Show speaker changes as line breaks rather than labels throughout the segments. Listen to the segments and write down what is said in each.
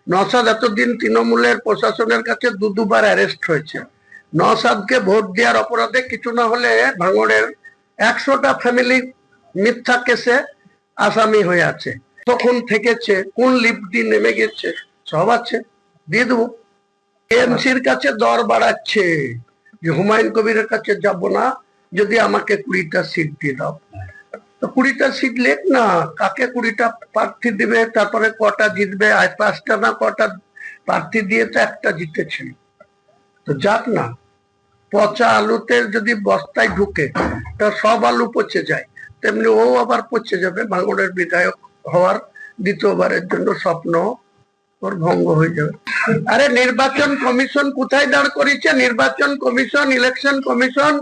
নওশাদ এতদিন তৃণমূলের প্রশাসনের কাছে দুবার অ্যারেস্ট হয়েছে। নওশাদকে ভোট দেওয়ার অপরাধে কিছু না হলে ভাঙড়ের 100টা ফ্যামিলি মিথ্যা কেসে আসামি হয়ে আছে। তখন থেকেছে, কোন লিফট দিয়ে নেমে গেছে, সব আছে, দিয়ে দেবো। এমসির কাছে দর বাড়াচ্ছে যে হুমায়ুন কবিরের কাছে যাব না, যদি আমাকে 20টা সিট দিয়ে দাও। তো 20টা সিট লেখ না, কাকে 20টা প্রার্থী দিবে, তারপরে কটা জিতবে, 5টা না কটা প্রার্থী দিয়ে তো একটা জিতেছিল। তো যাক না, পচা আলুতে যদি বস্তায় ঢুকে তা সব আলু পচে যায়, তেমনি ও আবার পচে যাবে। ভাঙড়ের বিধায়ক হওয়ার দ্বিতীয়বারের জন্য স্বপ্ন ওর ভঙ্গ হয়ে যাবে। আরে নির্বাচন কমিশন কোথায় দাঁড় করেছে? নির্বাচন কমিশন, ইলেকশন কমিশন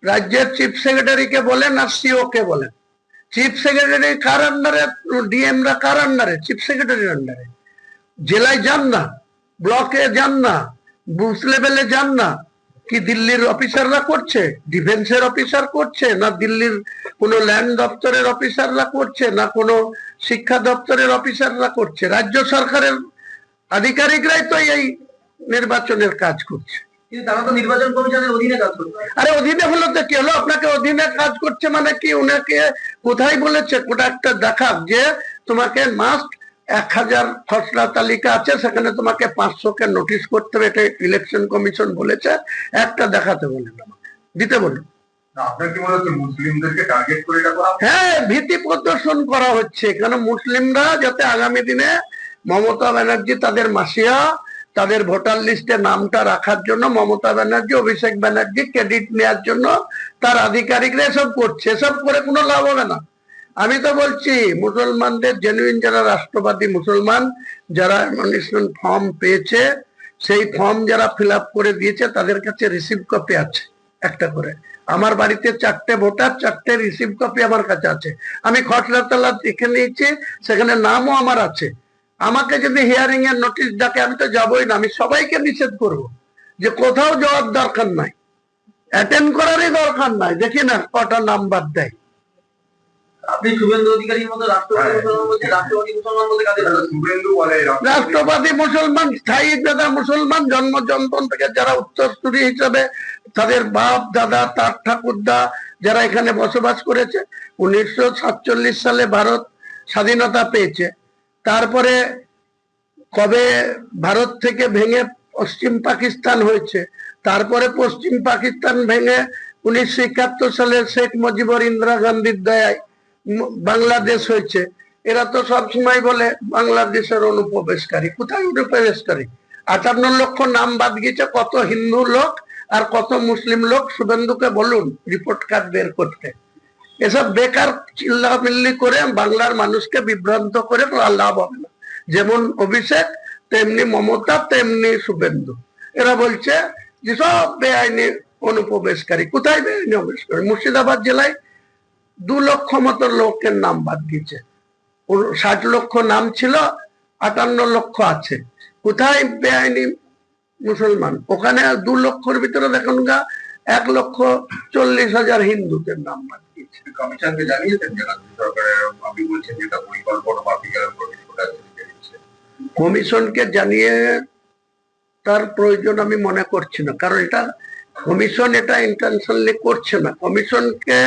রাজ্যের চিফ সেক্রেটারিকে বলেন আর সিও কে বলেন। চিফ সেক্রেটারি কার আন্ডারে, ডিএম রা কার আন্ডারে? চিফ সেক্রেটারির আন্ডারে। জেলায় যান না, ব্লকে যান না, বুথ লেভেলে যান না। কি দিল্লির অফিসাররা করছে? ডিফেন্সের অফিসার করছে, না দিল্লির কোনো ল্যান্ড দপ্তরের অফিসাররা করছে, না কোনো শিক্ষা দপ্তরের অফিসাররা করছে? রাজ্য সরকারের আধিকারিকরাই তো এই নির্বাচনের কাজ করছে।
তারা তো নির্বাচন কমিশনের অধীনে কাজ করছে।
আরে অধীনে হলো তো কি হলো? আপনাকে অধীনে কাজ করছে মানে কি? উনাকে কোথায় বলেছে? কোটা একটা দেখাক যে তোমাকে মাস্ট 1000 খসড়া তালিকা আছে, সেখানে তোমাকে 500কে নোটিশ করতে হবে, এটা ইলেকশন কমিশন বলেছে। একটা দেখাতে বলেন, আমাকে দিতে বলুন। হ্যাঁ, ভীতি প্রদর্শন করা হচ্ছে। কেন? মুসলিমরা যাতে আগামী দিনে মমতা ব্যানার্জি তাদের মাসিয়া, তাদের ভোটার লিস্টে নামটা রাখার জন্য মমতা ব্যানার্জি, অভিষেক ব্যানার্জি ক্রেডিট নেওয়ার জন্য তার আধিকারিকরা এসব করছে। এসব করে কোনো লাভ হবে না। আমি তো বলছি, মুসলমানদের জেনুইন যারা রাষ্ট্রবাদী মুসলমান, যারা নমিনেশন ফর্ম পেয়েছে, সেই ফর্ম যারা ফিল করে দিয়েছে, তাদের কাছে রিসিভ কপি আছে একটা করে। আমার বাড়িতে 4টে ভোটার, 4টে রিসিভ কপি আমার কাছে আছে। আমি খসড়া তলা দেখে নিয়েছি, সেখানে নামও আমার আছে। আমাকে যদি হিয়ারিং এর নোটিশ ডাকে, আমি তো যাবোই না। আমি সবাইকে নিষেধ করব যে কোথাও যাওয়ার দরকার নাই, অ্যাটেন্ড করারই দরকার নাই। দেখি না কটা নাম্বার দেয়।
আপনি শুভেন্দু অধিকারীর মতো
রাষ্ট্রবাদী মুসলমান, স্থায়ী দাদা মুসলমান, জন্ম জন্ম থেকে যারা উত্তরসূরি হিসাবে তাদের বাপ দাদা, তার ঠাকুরদা যারা এখানে বসবাস করেছে। 1947 সালে ভারত স্বাধীনতা পেয়েছে। তারপরে কবে ভারত থেকে ভেঙে পশ্চিম পাকিস্তান হয়েছে, তারপরে পশ্চিম পাকিস্তান ভেঙে 1971 সালে শেখ মুজিবুর ইন্দিরা গান্ধীর দয়ায় বাংলাদেশ হয়েছে। এরা তো সবসময় বলে বাংলাদেশের অনুপ্রবেশকারী। কোথায় অনুপ্রবেশকারী? 58 লক্ষ নাম বাদ গিয়েছে। কত হিন্দু লোক আর কত মুসলিম লোক? শুভেন্দুকে বলুন রিপোর্ট কার্ড বের করতে। এসব বেকার চিল্লামিল্লি করে বাংলার মানুষকে বিভ্রান্ত করে লাভ হবে না। যেমন অভিষেক, তেমনি মমতা, তেমনি শুভেন্দু। এরা বলছে যে সব বেআইনি অনুপ্রবেশকারী। কোথায় বেআইনি অনুপ্রবেশকারী? মুর্শিদাবাদ জেলায় 2 লক্ষ মতো লোকের নাম বাদ গিয়েছে। 60 লক্ষ নাম ছিল, 58 লক্ষ আছে। কোথায় বেআইনি মুসলমান? ওখানে 2 লক্ষর ভিতরে দেখুন 1,40,000 হিন্দুদের নাম বাদ গিয়েছে।
কমিশনকে জানিয়েছেন যারা সরকারের আপনি বলছেন যেটা পরিকল্পনা
কমিশনকে জানিয়ে তার প্রয়োজন আমি মনে করছি না, কারণ এটা কমিশন এটা ইন্টেনশনালি করছে না। কমিশনকে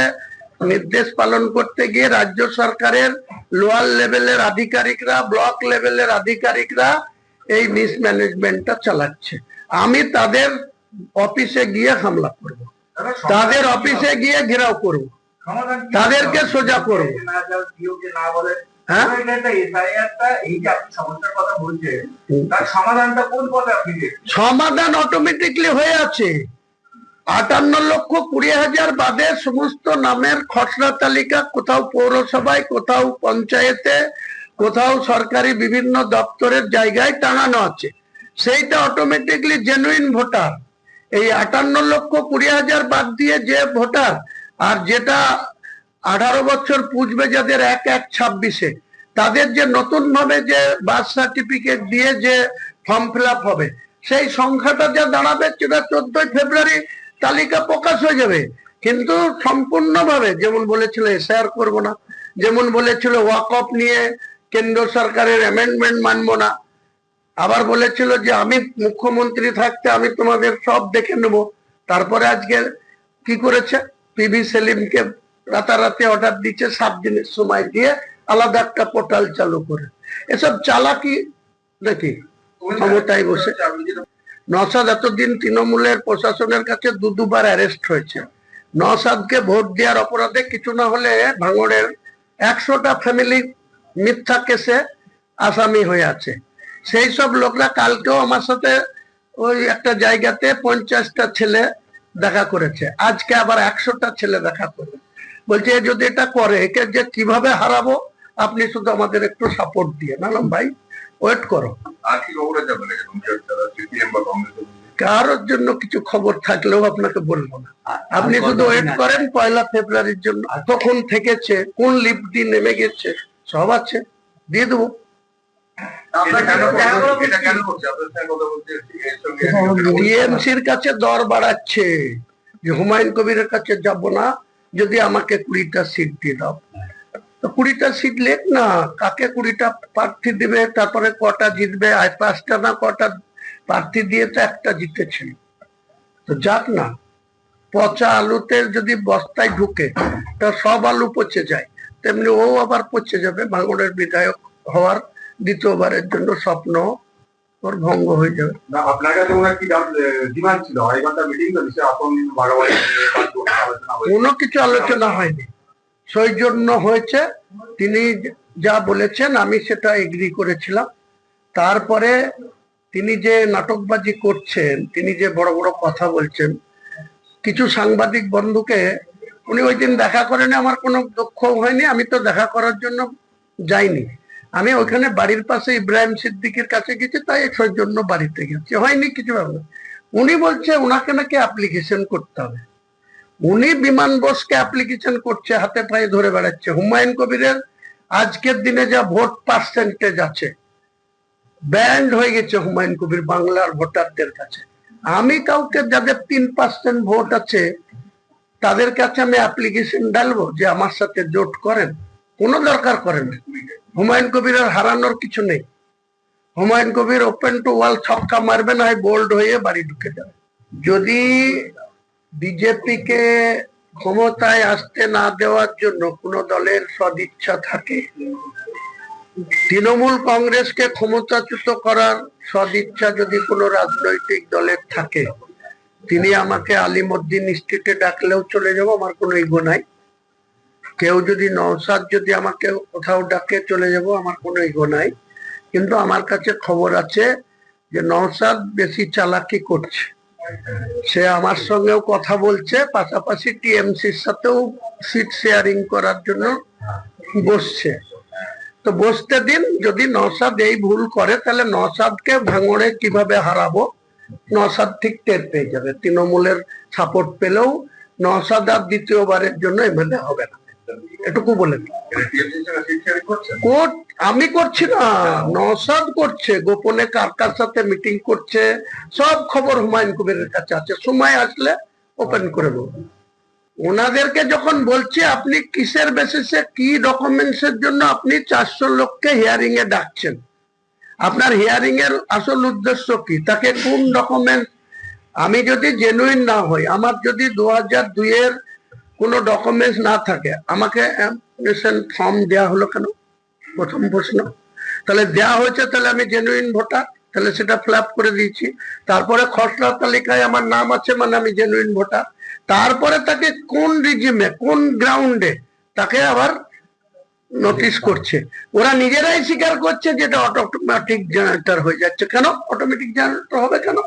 নির্দেশ পালন করতে গিয়ে রাজ্য সরকারের লোয়ার লেভেলের আধিকারিকরা, ব্লক লেভেলের আধিকারিকরা এই মিসম্যানেজমেন্টটা চালাচ্ছে। আমি তাদের অফিসে গিয়ে হামলা করব, তাদের অফিসে গিয়ে ঘেরাও করব, তাদেরকে সোজা করব। সমাধান অটোমেটিকলি হয়ে আছে। 58,20,000 বাদে সমস্ত নামের খসড়া তালিকা কোথাও পৌরসভায়, কোথাও পঞ্চায়েতে, কোথাও সরকারি বিভিন্ন দপ্তরের জায়গায় টাঙানো আছে। সেইটা অটোমেটিকলি জেনুইন ভোটার। এই 58,20,000 বাদ দিয়ে যে ভোটার, আর যেটা 18 বছর পুজবে যাদের 1/1/26-এ, তাদের যে নতুন ভাবে যে বার্থ সার্টিফিকেট দিয়ে যে ফর্ম ফিল হবে, সেই সংখ্যাটা যা দাঁড়াবে সেটা 14 ফেব্রুয়ারি তালিকা প্রকাশ হয়ে যাবে। কিন্তু সম্পূর্ণভাবে, যেমন বলেছিল এসআইআর করবো না, যেমন বলেছিল ওয়াকফ নিয়ে কেন্দ্র সরকারের অ্যামেন্ডমেন্ট মানবো না, আবার বলেছিল যে আমি মুখ্যমন্ত্রী থাকতে আমি তোমাদের সব দেখে নেব। তারপরে আজকে কি করেছে, পিভি সেলিমকে রাতারাতি অর্ডার দিচ্ছে 7 দিনের সময় দিয়ে আলাদা একটা পোর্টাল চালু করে। এসব চালাকি নাকি ক্ষমতায় বসে? নওশাদ এতদিন তৃণমূলের প্রশাসনের কাছে দুবার অ্যারেস্ট হয়েছে। নওশাদকে ভোট দেওয়ার অপরাধে কিছু না হলে ভাঙড়ের 100টা ফ্যামিলি মিথ্যা কেসে আসামি হয়ে আছে। সেই সব লোকরা কালকেও আমার সাথে ওই একটা জায়গাতে 50টা ছেলে দেখা করেছে, আজকে আবার 100টা ছেলে দেখা করে। বলছে যদি এটা করে একে যে কিভাবে হারাবো আপনি শুধু আমাদের একটু সাপোর্ট দিয়ে। নাম ভাই ওয়েট করো,
আর কি খবর আছে আপনার কাছে সিপিএম বা কংগ্রেস?
কারোর জন্য কিছু খবর থাকলেও আপনাকে বলবো না, আপনি শুধু ওয়েট করেন 1 ফেব্রুয়ারির জন্য। তখন থেকেছে, কোন লিফট দিয়ে নেমে গেছে সব আছে, দিয়ে দেবো।
এটা কেন করছে আপনার সঙ্গে কথা বলতে?
টিএমসির কাছে দর বাড়াচ্ছে যে হুমায়ুন কবিরের কাছে যাব না, যদি আমাকে 20টা সিট দিয়ে দাও। তো 20টা সিট লেখ না, কাকে 20টা প্রার্থী দিবে, তারপরে কটা জিতবে, 5টা না কটা প্রার্থী দিয়ে তো একটা জিতেছিল। তো যাক না, পচা আলুতে যদি বস্তায় ঢুকে তা সব আলু পচে যায়, তেমনি ও আবার পচে যাবে। ভাঙড়ের বিধায়ক হওয়ার দ্বিতীয়বারের জন্য স্বপ্ন ওর ভঙ্গ হয়ে যাবে।
না আপনার কাছে ওনার কি ডিমান্ড ছিল? 2.5 ঘন্টা মিটিং তো নিশ্চয়ই আপন ভাগাভাগি আলোচনা হয়েছে?
কোনো কিছু আলোচনা হয়নি, সৌজন্য হয়েছে। তিনি যা বলেছেন আমি সেটা এগ্রি করেছিলাম। তারপরে তিনি যে নাটকবাজি করছেন, তিনি যে বড় বড় কথা বলছেন, কিছু সাংবাদিক বন্ধুকে উনি ওই দিন দেখা করেন, আমার কোনো দুঃখ হয়নি। আমি তো দেখা করার জন্য যাইনি, আমি ওইখানে বাড়ির পাশে ইব্রাহিম সিদ্দিকের কাছে গেছি, তাই সৌজন্য বাড়িতে গেছি, হয়নি কিছু ব্যাপার। উনি বলছে ওনাকে নাকি অ্যাপ্লিকেশন করতে হবে। উনি বিমান বোসকে অ্যাপ্লিকেশন করছে, হাতে পায়ে ধরে বেড়াচ্ছে। হুমায়ুন কবিরের আজকের দিনে যা ভোট পার্সেন্টেজ আছে, ব্যান্ড হয়ে গেছে হুমায়ুন কবির বাংলার ভোটারদের কাছে। আমি কাউকে যাদের 3% ভোট আছে তাদের কাছে আমি অ্যাপ্লিকেশন ডালবো যে আমার সাথে জোট করেন? কোনো দরকার করে না। হুমায়ুন কবিরের হারানোর কিছু নেই। Humayun Kabir open to all ছক্কা মারবে, না বোল্ড হয়ে বাড়ি ঢুকে যাবে। যদি বিজেপিকে ক্ষমতায় আসতে না দেওয়ার জন্য কোন দলের সদিচ্ছা থাকে, তৃণমূল কংগ্রেসকে ক্ষমতাচ্যুত করার সদিচ্ছা যদি কোনো রাজনৈতিক দলের থাকে, তিনি আমাকে আলিমউদ্দিন স্ট্রিটে ডাকলেও চলে যাবো, আমার কোনো ইগো নাই। কেউ যদি নওশাদ যদি আমাকে কোথাও ডাকে চলে যাব, আমার কোনো ইগো নাই। কিন্তু আমার কাছে খবর আছে যে নওশাদ বেশি চালাকি করছে, সে আমার সঙ্গেও কথা বলছে, পাশাপাশি টিএমসির সাথেও সিট শেয়ারিং করার জন্য বসছে। তো বসতে দিন, যদি নওশাদ এই ভুল করে তাহলে নওশাদকে ভাঙড়ে কিভাবে হারাবো নওশাদ ঠিক টের পেয়ে যাবে। তৃণমূলের সাপোর্ট পেলেও নওশাদ আর দ্বিতীয়বারের জন্য এমএলএ হবে না, এটুকু বলে দিই। কোর্ট আমি করছি না, নওশাদ করছে, গোপনে কার কার সাথে মিটিং করছে সব খবর হুমায়ুন কবিরের কাছে আছে। সময় আসলে ওপেন করে দেবো। ওনাদেরকে যখন বলছি আপনি কিসের বেসিসে কি ডকুমেন্টস এর জন্য আপনি 400 লোককে হিয়ারিং এ ডাকছেন, আপনার হিয়ারিং এর আসল উদ্দেশ্য কি, তাকে কোন ডকুমেন্ট? আমি যদি জেনুইন না হই, আমার যদি 2002 এর কোন ডকুমেন্টস না থাকে, আমাকে অ্যাপ্লিকেশন ফর্ম দেওয়া হলো কেন? প্রথম প্রশ্ন। তাহলে দেওয়া হয়েছে, তাহলে আমি জেনুইন ভোটার, তাহলে সেটা ফিল আপ করে দিয়েছি। তারপরে খসড়া তালিকায় আমার নাম আছে, মানে আমি জেনুইন ভোটার। তারপরে তাকে কোন রিজিমে কোন গ্রাউন্ডে তাকে আবার নোটিশ করছে, ওরা নিজেরাই স্বীকার করছে যেটা অটোমেটিক জেনারেটর হয়ে যাচ্ছে। কেন অটোমেটিক জেনারেটর হবে? কেন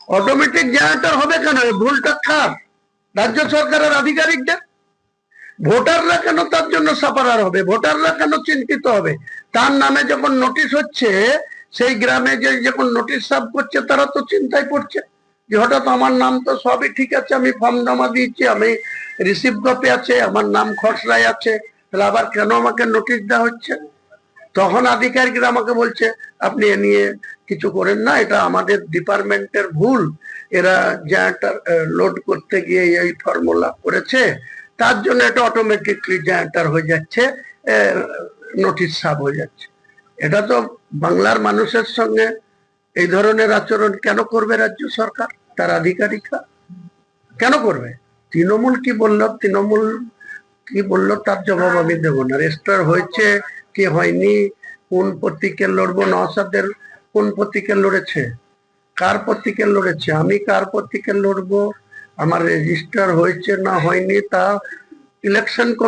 অটোমেটিক জেনারেটর হবে কেন? এই ভুলটা কার? রাজ্য সরকারের আধিকারিকদের। ভোটাররা কেন তার জন্য সাফারার হবে? ভোটাররা কেন চিন্তিত হবে? তার নামে যখন নোটিশ হচ্ছে, সেই গ্রামে যে যখন নোটিশ সার্ভ করছে তারা তো চিন্তায় পড়ছে যে হঠাৎ আমার নাম তো সবই ঠিক আছে, আমি ফর্ম জমা দিয়েছি, আমি রিসিভ কপি আছে, আমার নাম খসড়ায় আছে, তাহলে আবার কেন আমাকে নোটিশ দেওয়া হচ্ছে? তখন আধিকারিকরা আমাকে বলছে আপনি এ নিয়ে কিছু করেন না, এটা আমাদের ডিপার্টমেন্টের ভুল, এরা জেনারেটর লোড করতে গিয়ে এই ফর্মুলা করেছে, তার জন্য এটা অটোমেটিকলি জেনারেটর হয়ে যাচ্ছে, নোটিশ সার্ভ হয়ে যাচ্ছে। এটা তো বাংলার মানুষের সঙ্গে এই ধরনের আচরণ কেন করবে রাজ্য সরকার, তার আধিকারিকরা কেন করবে? তৃণমূল কি বললো তার জবাব আমি দেবো না। রেজিস্টার হয়েছে কি হয়নি, কোন প্রতীকে লড়বো, নওশাদের কোন প্রতীকে লড়েছে, কার প্রতীকে লড়েছে, আমি কার প্রতীকে লড়বো, আমার রেজিস্টার হয়েছে না হয়নি তা ইলেকশন